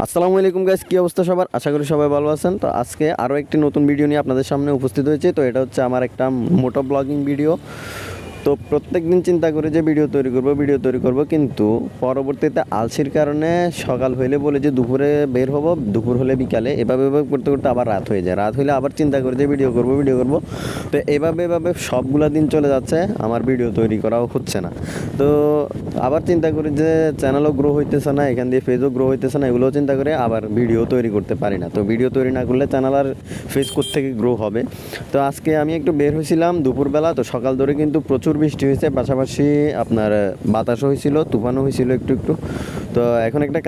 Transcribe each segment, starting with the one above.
আসসালামু আলাইকুম গাইস, কি অবস্থা সবার? আশা করি সবাই ভালো আছেন। তো আজকে আরও একটি নতুন ভিডিও নিয়ে আপনাদের সামনে উপস্থিত হয়েছে। তো এটা হচ্ছে আমার একটা মোটো ব্লগিং ভিডিও। তো প্রত্যেক দিন চিন্তা করি যে ভিডিও তৈরি করব, কিন্তু পরবর্তীতে আলসির কারণে সকাল হইলে বলে যে দুপুরে বের হব, দুপুর হলে বিকালে, এভাবে করতে করতে আবার রাত হয়ে যায়। রাত হইলে আবার চিন্তা করি যে ভিডিও করব। তো এভাবে সবগুলা দিন চলে যাচ্ছে, আমার ভিডিও তৈরি করাও হচ্ছে না। তো আবার চিন্তা করি যে চ্যানেলও গ্রো হইতেছে না, এখান দিয়ে ফেজও গ্রো হইতেছে না, এগুলোও চিন্তা করে আবার ভিডিও তৈরি করতে পারি না। তো ভিডিও তৈরি না করলে চ্যানেল আর ফেজ থেকে গ্রো হবে। তো আজকে আমি একটু বের হয়েছিলাম দুপুরবেলা। তো সকাল ধরে কিন্তু প্রচুর বৃষ্টি হয়েছে, পাশাপাশি আপনার বাতাসও হয়েছিল, তুফানও হয়েছিল একটু একটু। তো এখন একটা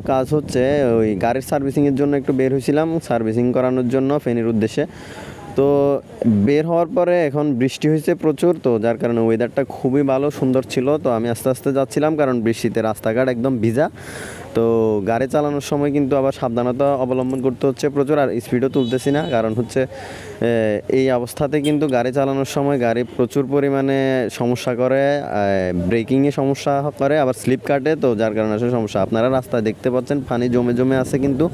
কাজ হচ্ছে ওই গাড়ির সার্ভিসিংয়ের জন্য একটু বের হয়েছিলাম, সার্ভিসিং করানোর জন্য ফেনীর উদ্দেশ্যে। তো বের হওয়ার পরে এখন বৃষ্টি হয়েছে প্রচুর, তো যার কারণে ওয়েদারটা খুবই ভালো সুন্দর ছিল। তো আমি আস্তে আস্তে যাচ্ছিলাম, কারণ বৃষ্টিতে রাস্তাঘাট একদম ভিজা। তো গাড়ি চালানোর সময় কিন্তু আবার সাবধানতা অবলম্বন করতে হচ্ছে প্রচুর, আর স্পিডও তুলতেছি না, কারণ হচ্ছে এই অবস্থাতে কিন্তু গাড়ি চালানোর সময় গাড়ি প্রচুর পরিমাণে সমস্যা করে, ব্রেকিংয়ে সমস্যা করে, আবার স্লিপ কাটে। তো যার কারণে আসলে সমস্যা, আপনারা রাস্তায় দেখতে পাচ্ছেন পানি জমে আছে কিন্তু,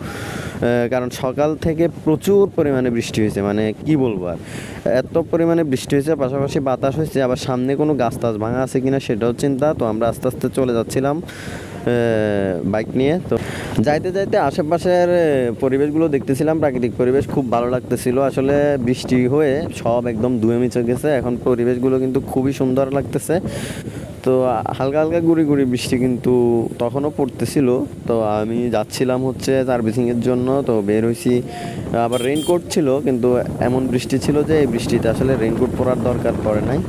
কারণ সকাল থেকে প্রচুর পরিমাণে বৃষ্টি হয়েছে, মানে কি বলবো আর, এত পরিমাণে বৃষ্টি হয়েছে, পাশাপাশি বাতাস হয়েছে, আবার সামনে কোনো গাছ টাছ ভাঙা আছে কিনা সেটাও চিন্তা। তো আমরা আস্তে আস্তে চলে যাচ্ছিলাম বাইক নিয়ে। তো যাইতে যাইতে আশেপাশের পরিবেশগুলো দেখতেছিলাম, প্রাকৃতিক পরিবেশ খুব ভালো লাগতেছিল। আসলে বৃষ্টি হয়ে সব একদম ধুয়ে মিশে গেছে, এখন পরিবেশগুলো কিন্তু খুবই সুন্দর লাগতেছে। তো হালকা হালকা গুড়ি বৃষ্টি কিন্তু তখনও পড়তেছিল। তো আমি যাচ্ছিলাম হচ্ছে সার্ভিসিংয়ের জন্য, তো বের হয়েছি। আবার রেইনকোট ছিল, কিন্তু এমন বৃষ্টি ছিল যে এই বৃষ্টিতে আসলে রেইনকোট পরার দরকার পড়ে নাই।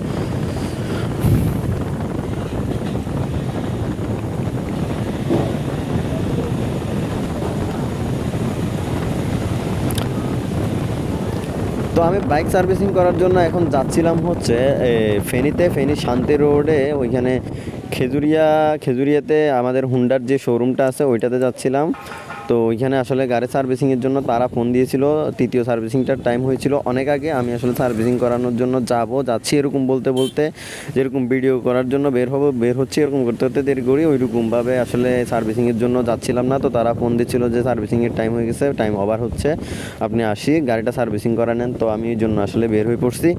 তো আমি বাইক সার্ভিসিং করার জন্য এখন যাচ্ছিলাম হচ্ছে ফেনী শান্তি রোডে, ওইখানে খেজুরিয়াতে আমাদের হুন্ডার যে শোরুমটা আছে ওইটাতে যাচ্ছিলাম। তো ওইখানে আসলে গাড়ি সার্ভিসিংয়ের জন্য তারা ফোন দিয়েছিল, তৃতীয় সার্ভিসিংটার টাইম হয়েছিল অনেক আগে। আমি আসলে সার্ভিসিং করানোর জন্য যাচ্ছি এরকম বলতে যেরকম ভিডিও করার জন্য বের হচ্ছি, এরকম করতে দেরি করি, ওইরকমভাবে আসলে সার্ভিসিংয়ের জন্য যাচ্ছিলাম না। তো তারা ফোন দিচ্ছিল যে সার্ভিসিংয়ের টাইম হয়ে গেছে, টাইম ওভার হচ্ছে, আপনি গাড়িটা সার্ভিসিং করা নেন। তো আমি এই জন্য আসলে বের হয়ে পড়ছি।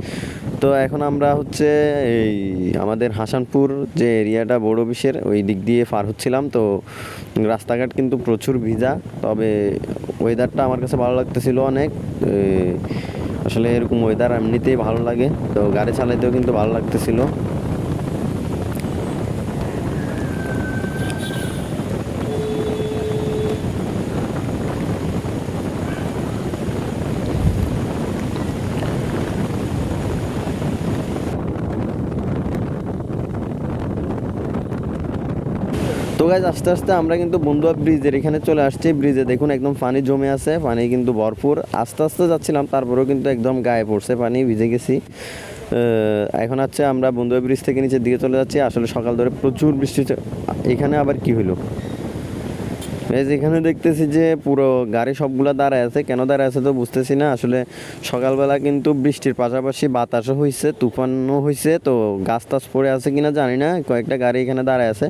তো এখন আমরা হচ্ছে এই আমাদের হাসানপুর যে এরিয়াটা বড় অফিসের ওই দিক দিয়ে পার হচ্ছিলাম। তো রাস্তাঘাট কিন্তু প্রচুর ভিজা, তবে ওয়েদারটা আমার কাছে ভালো লাগতেছিল অনেক। আসলে এরকম ওয়েদার এমনিতেই ভালো লাগে, তো গাড়ি চালাইতেও কিন্তু ভালো লাগতেছিল। তো গাইজ আস্তে আস্তে আমরা কিন্তু বন্ধুয়া ব্রিজের এখানে চলে আসছি। ব্রিজে দেখুন একদম পানি জমে আছে, পানি কিন্তু ভরপুর। আস্তে আস্তে যাচ্ছিলাম, তারপরেও কিন্তু একদম গায়ে পড়ছে পানি, ভিজে গেছি। এখন হচ্ছে আমরা বন্ধুয়া ব্রিজ থেকে নিচের দিকে চলে যাচ্ছি। আসলে সকাল ধরে প্রচুর বৃষ্টি। এখানে আবার কি হলো? এখানে দেখতেছি যে পুরো গাড়ি সবগুলো দাঁড়ায় আছে, কেন দাঁড়ায় আছে তো বুঝতেছি না। আসলে সকালবেলা কিন্তু বৃষ্টির পাশাপাশি বাতাসও হয়েছে, তুফানও হয়েছে। তো গাছ টাছ পড়ে আছে কিনা জানি না, কয়েকটা গাড়ি এখানে দাঁড়ায় আছে।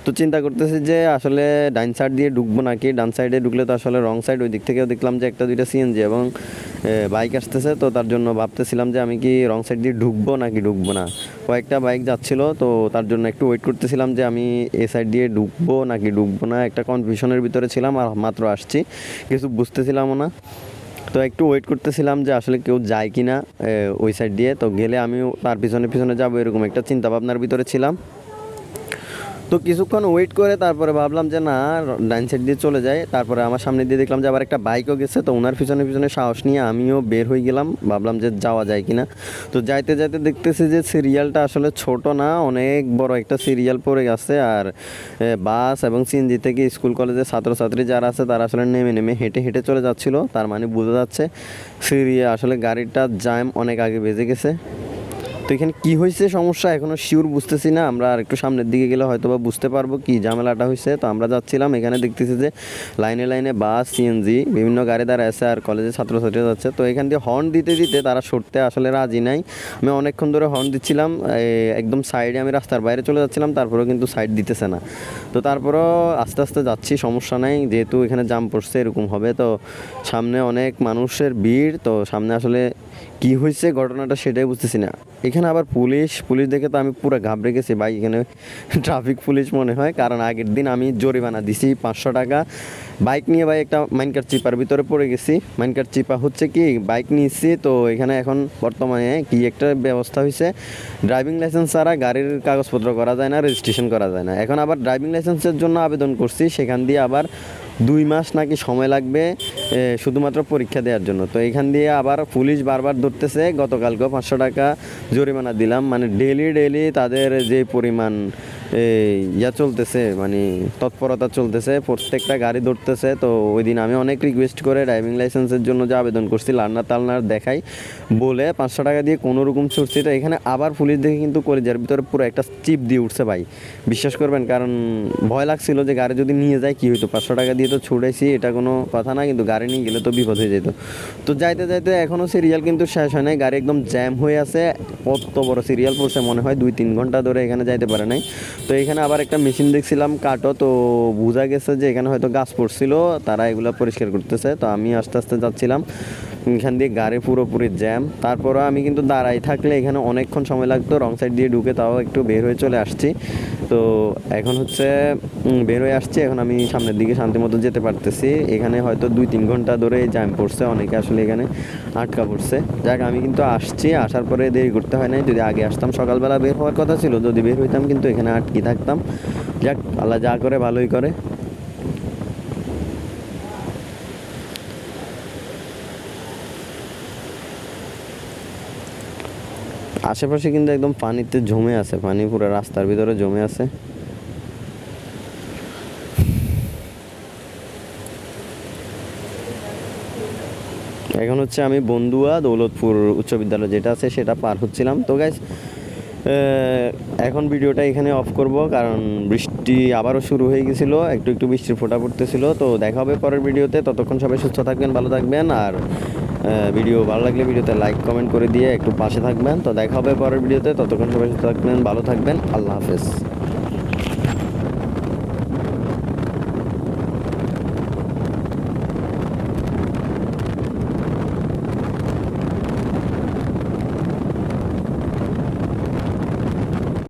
তো চিন্তা করতেছি যে আসলে ডাইন সাইড দিয়ে ঢুকবো নাকি, ডান সাইডে ঢুকলে তো আসলে রং সাইড। ওই দিক থেকেও দেখলাম যে একটা দুইটা সিএনজি এবং বাইক আসতেছে। তো তার জন্য ভাবতেছিলাম যে আমি কি রং সাইড দিয়ে ঢুকবো নাকি ঢুকবো না। কয়েকটা বাইক যাচ্ছিলো, তো তার জন্য একটু ওয়েট করতেছিলাম যে আমি এ সাইড দিয়ে ঢুকবো নাকি ঢুকবো না। একটা কনফিউশনের ভিতরে ছিলাম, আর মাত্র আসছি, কিছু বুঝতেছিলামও না। তো একটু ওয়েট করতেছিলাম যে আসলে কেউ যায় কি না ওই সাইড দিয়ে। তো গেলে আমিও তার পিছনে যাবো, এরকম একটা চিন্তা ভাবনার ভিতরে ছিলাম। তো কিছুক্ষণ ওয়েট করে তারপরে ভাবলাম যে না, ডাইন সাইড দিয়ে চলে যায়। তারপরে আমার সামনে দিয়ে দেখলাম যে আবার একটা বাইকও গেছে। তো ওনার পিছনে সাহস নিয়ে আমিও বের হয়ে গেলাম, ভাবলাম যে যাওয়া যায় কিনা। তো যাইতে দেখতেছি যে সিরিয়ালটা আসলে ছোট না, অনেক বড় একটা সিরিয়াল পড়ে গেছে। আর বাস এবং সিএনজি থেকে স্কুল কলেজের ছাত্রছাত্রী যারা আছে তারা আসলে নেমে হেঁটে চলে যাচ্ছিল। তার মানে বোঝা যাচ্ছে আসলে গাড়িটা জ্যাম অনেক আগে বেজে গেছে। তো এখানে কি হয়েছে সমস্যা এখনও শিওর বুঝতেছি না। আমরা আর একটু সামনের দিকে গেলে হয়তো বা বুঝতে পারবো কি ঝামেলাটা হয়েছে। তো আমরা যাচ্ছিলাম, এখানে দেখতেছি যে লাইনে লাইনে বাস, সিএনজি বিভিন্ন গাড়ি দ্বারা এসে আর কলেজের ছাত্রছাত্রীরা যাচ্ছে। তো এখান দিয়ে হর্ন দিতে দিতে তারা সরতে আসলে রাজি নাই। আমি অনেকক্ষণ ধরে হর্ন দিচ্ছিলাম, একদম সাইডে আমি রাস্তার বাইরে চলে যাচ্ছিলাম, তারপরেও কিন্তু সাইড দিতেছে না। তো তারপরেও আস্তে আস্তে যাচ্ছি, সমস্যা নাই, যেহেতু এখানে জাম পড়ছে এরকম হবে। তো সামনে অনেক মানুষের ভিড়, তো সামনে আসলে কি হয়েছে ঘটনাটা সেটাই বুঝতেছি না। এখানে আবার পুলিশ দেখে তো আমি পুরো ঘাবড়ে গেছি ভাই। এখানে ট্রাফিক পুলিশ মনে হয়, কারণ আগের দিন আমি জরিমানা দিছি 500 টাকা। বাইক নিয়ে ভাই একটা মাইনকার চিপার ভিতরে পড়ে গেছি। মাইনকার চিপা হচ্ছে কি, বাইক নিয়েছি, তো এখানে এখন বর্তমানে কি একটা ব্যবস্থা হয়েছে, ড্রাইভিং লাইসেন্স ছাড়া গাড়ির কাগজপত্র করা যায় না, রেজিস্ট্রেশন করা যায় না। এখন আবার ড্রাইভিং লাইসেন্সের জন্য আবেদন করছি, সেখান দিয়ে আবার 2 মাস নাকি সময় লাগবে শুধুমাত্র পরীক্ষা দেওয়ার জন্য। তো এখান দিয়ে আবার পুলিশ বারবার ধরতেছে। গতকালকেও 500 টাকা জরিমানা দিলাম। মানে ডেলি তাদের যে পরিমাণ চলতেছে, মানে তৎপরতা চলতেছে, প্রত্যেকটা গাড়ি ধরতেছে। তো ওই দিন আমি অনেক রিকোয়েস্ট করে ড্রাইভিং লাইসেন্সের জন্য যে আবেদন করছি, লার্নার দেখাই বলে 500 টাকা দিয়ে কোনো রকম ছুটছি। তো এখানে আবার পুলিশ দেখে কিন্তু কলেজের ভিতরে পুরো একটা চিপ দিয়ে উঠছে ভাই, বিশ্বাস করবেন। কারণ ভয় লাগছিল যে গাড়ি যদি নিয়ে যায় কী হইতো। 500 টাকা দিয়ে তো ছুটেছি, এটা কোনো কথা না, কিন্তু গাড়ি নিয়ে গেলে তো বিপদ হয়ে যেত। তো যাইতে এখনও সিরিয়াল কিন্তু শেষ হয় নাই, গাড়ি একদম জ্যাম হয়ে আছে। কত বড় সিরিয়াল পড়ছে মনে হয়, 2-3 ঘন্টা ধরে এখানে যাইতে পারে নাই। তো এখানে আবার একটা মেশিন দেখছিলাম কাটো, তো বোঝা গেছে যে এখানে হয়তো গাছ পড়ছিল, তারা এগুলো পরিষ্কার করতেছে। তো আমি আস্তে আস্তে যাচ্ছিলাম, এখান দিয়ে গাড়ি পুরোপুরি জ্যাম। তারপরও আমি কিন্তু দাঁড়াই থাকলে এখানে অনেকক্ষণ সময় লাগতো, রং সাইড দিয়ে ঢুকে, তাও একটু বের হয়ে চলে আসছি। তো এখন হচ্ছে বের হয়ে আসছি, এখন আমি সামনের দিকে শান্তি মতো যেতে পারতেছি। এখানে হয়তো 2-3 ঘন্টা ধরে জ্যাম পড়ছে, অনেকে আসলে এখানে আটকা পড়ছে। যাক আমি কিন্তু আসছি, আসার পরে দেরি করতে হয় নাই। যদি আগে আসতাম, সকালবেলা বের হওয়ার কথা ছিল, যদি বের হইতাম কিন্তু এখানে আটকে থাকতাম। যাক আল্লাহ যা করে ভালোই করে। আশেপাশে কিন্তু একদম পানিতে জমে আছে, পানি পুরো রাস্তার ভিতরে জমে আছে। এখন হচ্ছে আমি বন্দুয়া দৌলতপুর উচ্চ বিদ্যালয় যেটা আছে সেটা পার হচ্ছিলাম। তো গাইস এখন ভিডিওটা এখানে অফ করব, কারণ বৃষ্টি আবারও শুরু হয়ে গেছিলো, একটু বৃষ্টির ফোঁটা পড়তেছিল। তো দেখা হবে পরের ভিডিওতে, ততক্ষণ সবাই সুস্থ থাকবেন, ভালো থাকবেন। আর ভিডিও ভালো লাগলে ভিডিওতে লাইক কমেন্ট করে দিয়ে একটু পাশে থাকবেন। তো দেখা হবে পরের ভিডিওতে, ততক্ষণ সবাই সুস্থ থাকবেন, ভালো থাকবেন, আল্লাহ হাফেজ।